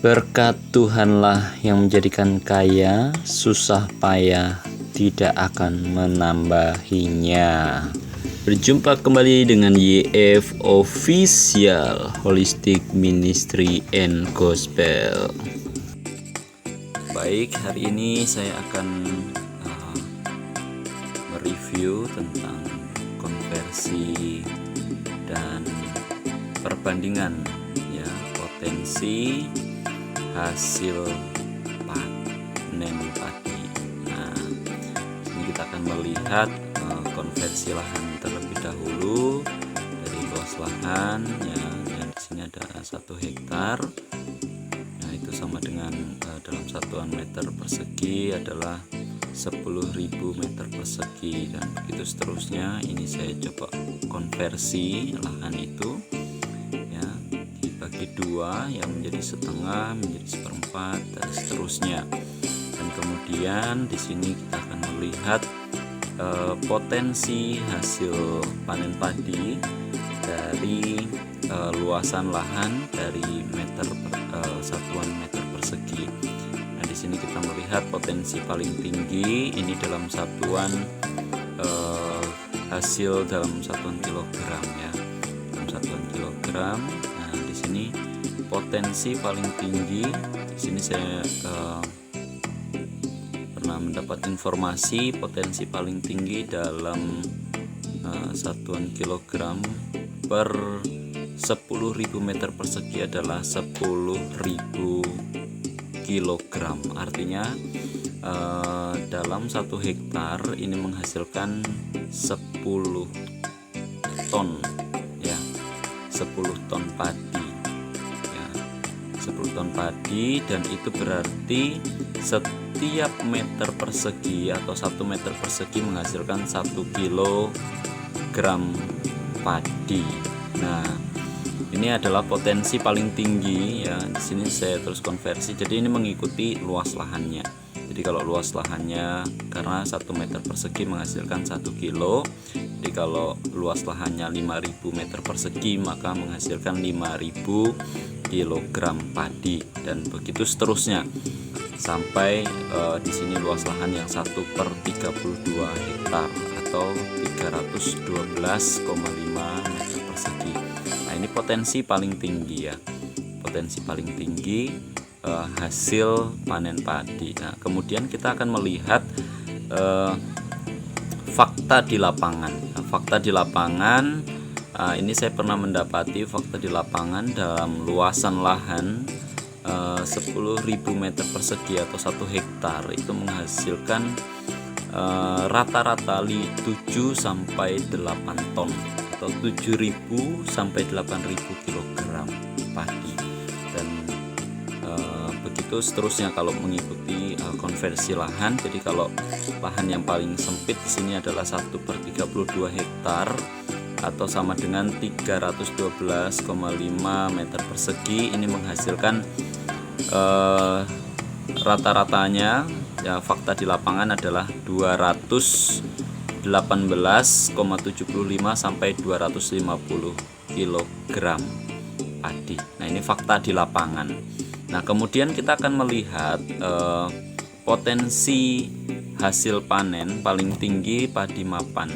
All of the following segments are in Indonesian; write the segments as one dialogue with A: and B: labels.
A: Berkat Tuhanlah yang menjadikan kaya, susah payah tidak akan menambahinya. Berjumpa kembali dengan YF Official Holistic Ministry and Gospel. Baik, hari ini saya akan mereview tentang konversi dan perbandingan ya, potensi hasil panen padi. Nah, ini kita akan melihat konversi lahan terlebih dahulu dari luas lahan ya, yang di sini ada 1 hektar. Nah, itu sama dengan dalam satuan meter persegi adalah 10.000 meter persegi dan begitu seterusnya. Ini saya coba konversi lahan itu ya, dibagi 2 yang menjadi setengah, menjadi seperempat dan seterusnya. Dan kemudian di sini kita akan melihat potensi hasil panen padi dari luasan lahan dari satuan meter persegi. Nah, di sini kita melihat potensi paling tinggi ini dalam satuan hasil dalam satuan kilogram ya, dalam satuan kilogram. Nah, di sini potensi paling tinggi. Di sini saya pernah mendapat informasi potensi paling tinggi dalam satuan kilogram per 10.000 meter persegi adalah 10.000 kilogram. Artinya dalam 1 hektar ini menghasilkan 10 ton ya, 10 ton padi ya, 10 ton padi. Dan itu berarti setiap meter persegi atau 1 meter persegi menghasilkan 1 kilogram padi. Nah, ini adalah potensi paling tinggi ya. Di sini saya terus konversi. Jadi ini mengikuti luas lahannya. Jadi kalau luas lahannya, karena 1 meter persegi menghasilkan 1 kilo. Jadi kalau luas lahannya 5.000 meter persegi maka menghasilkan 5.000 kilogram padi dan begitu seterusnya. Sampai di sini luas lahan yang 1/32 hektar atau 312,5 meter persegi. Nah, ini potensi paling tinggi ya. Potensi paling tinggi hasil panen padi. Nah, kemudian kita akan melihat fakta di lapangan. Nah, fakta di lapangan ini saya pernah mendapati fakta di lapangan dalam luasan lahan 10.000 meter persegi atau 1 hektar itu menghasilkan rata-rata 7 sampai 8 ton atau 7.000 sampai 8.000 kilogram padi. Dan begitu seterusnya kalau mengikuti konversi lahan. Jadi kalau lahan yang paling sempit di sini adalah 1/32 hektar atau sama dengan 312,5 meter persegi. Ini menghasilkan rata-ratanya ya, fakta di lapangan adalah 218,75 sampai 250 kilogram padi. Nah, ini fakta di lapangan. Nah, kemudian kita akan melihat potensi hasil panen paling tinggi padi mapan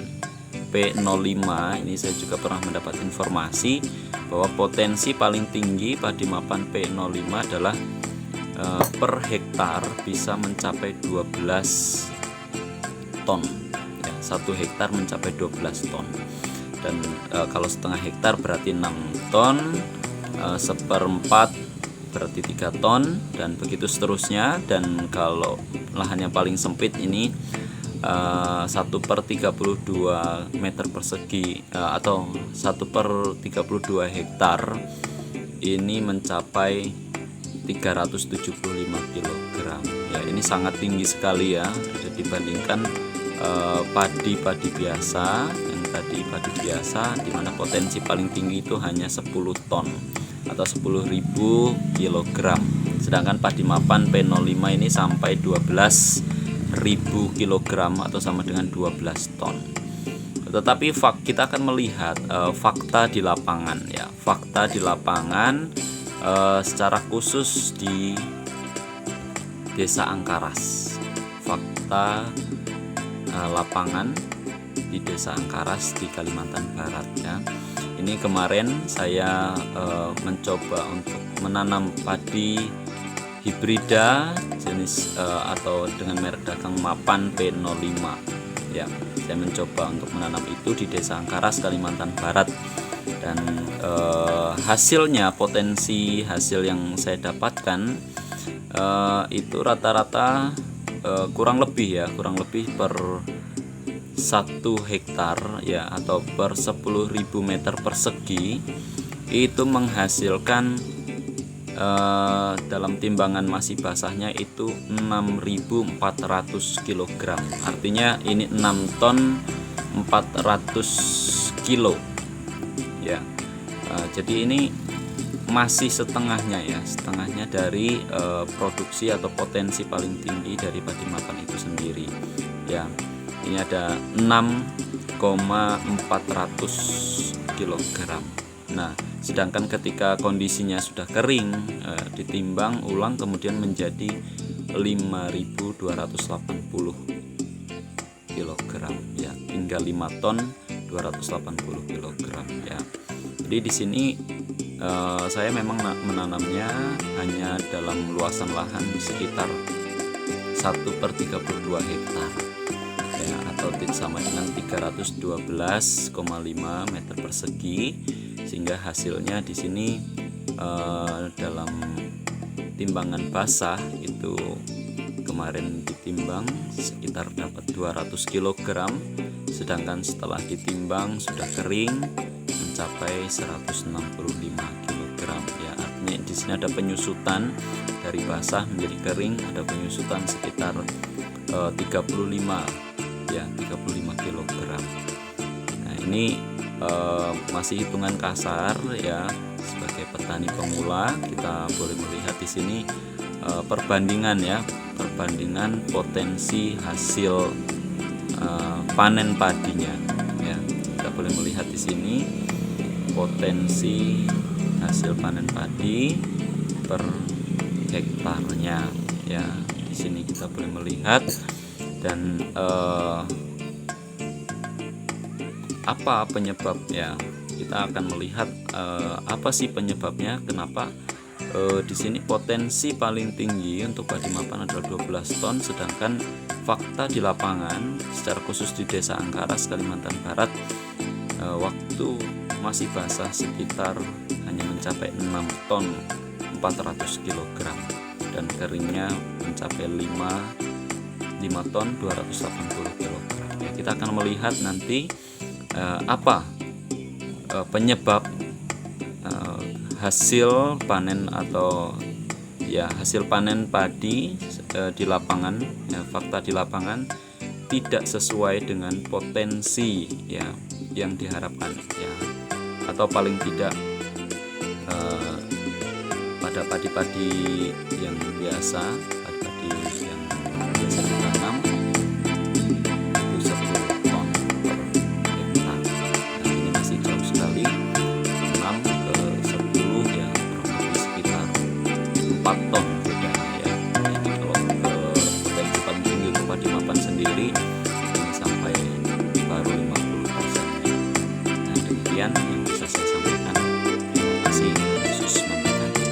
A: P05. Ini saya juga pernah mendapat informasi bahwa potensi paling tinggi padi mapan P05 adalah per hektar bisa mencapai 12 ton ya, 1 hektar mencapai 12 ton. Dan kalau setengah hektar berarti 6 ton, seperempat berarti 3 ton dan begitu seterusnya. Dan kalau lahan yang paling sempit ini 1/32 meter persegi atau 1/32 hektar ini mencapai 375 kilogram ya. Ini sangat tinggi sekali ya dibandingkan padi biasa. Yang tadi padi biasa di mana potensi paling tinggi itu hanya 10 ton atau 10.000 kilogram. Sedangkan padi mapan P05 ini sampai 12.000 kilogram atau sama dengan 12 ton. Tetapi kita akan melihat fakta di lapangan ya. Fakta di lapangan secara khusus di Desa Angkaras. Fakta lapangan di Desa Angkaras di Kalimantan Barat ya. Ini kemarin saya mencoba untuk menanam padi hibrida jenis atau dengan merek dagang Mapan P05 ya. Saya mencoba untuk menanam itu di Desa Angkaras Kalimantan Barat, dan hasilnya, potensi hasil yang saya dapatkan itu rata-rata kurang lebih per 1 hektar ya, atau per 10.000 meter persegi itu menghasilkan dalam timbangan masih basahnya itu 6.400 kg. Artinya ini 6 ton 400 kilo ya. Jadi ini masih setengahnya ya, setengahnya dari produksi atau potensi paling tinggi dari padi mapan itu sendiri ya. Ini ada 6,400 kg. Nah, sedangkan ketika kondisinya sudah kering, ditimbang ulang kemudian menjadi 5.280 kg ya, tinggal 5 ton 280 kg ya. Jadi di sini saya memang menanamnya hanya dalam luasan lahan sekitar 1/32 hektar ya, atau sama dengan 312,5 meter persegi, sehingga hasilnya di sini dalam timbangan basah itu kemarin ditimbang sekitar dapat 200 kg, sedangkan setelah ditimbang sudah kering mencapai 165 kg ya. Artinya di sini ada penyusutan dari basah menjadi kering, ada penyusutan sekitar 35 kg. Nah, ini masih hitungan kasar ya, sebagai petani pemula kita boleh melihat di sini perbandingan potensi hasil panen padinya ya. Kita boleh melihat di sini potensi hasil panen padi per hektarnya ya. Di sini kita boleh melihat, dan apa penyebabnya? Kita akan melihat apa sih penyebabnya, kenapa di sini potensi paling tinggi untuk padi mapan adalah 12 ton, sedangkan fakta di lapangan secara khusus di Desa Angkaras Kalimantan Barat waktu masih basah sekitar hanya mencapai 6 ton 400 kg, dan keringnya mencapai 5 ton 280 kg ya. Kita akan melihat nanti apa penyebab hasil panen atau ya hasil panen padi di lapangan ya, fakta di lapangan tidak sesuai dengan potensi ya yang diharapkan ya, atau paling tidak pada padi-padi yang biasa, padi-padi yang biasa ditanam itu 10 ton per hektar. Nah, ini masih jauh sekali, 6 ke 10 ya, kurang lebih sekitar 4 ton bedanya ya. Jadi kalau potensi paling tinggi untuk padi mapan sendiri ini sampai baru 50%. Nah, demikian yang bisa saya sampaikan. Terima kasih. Yesus memberkati.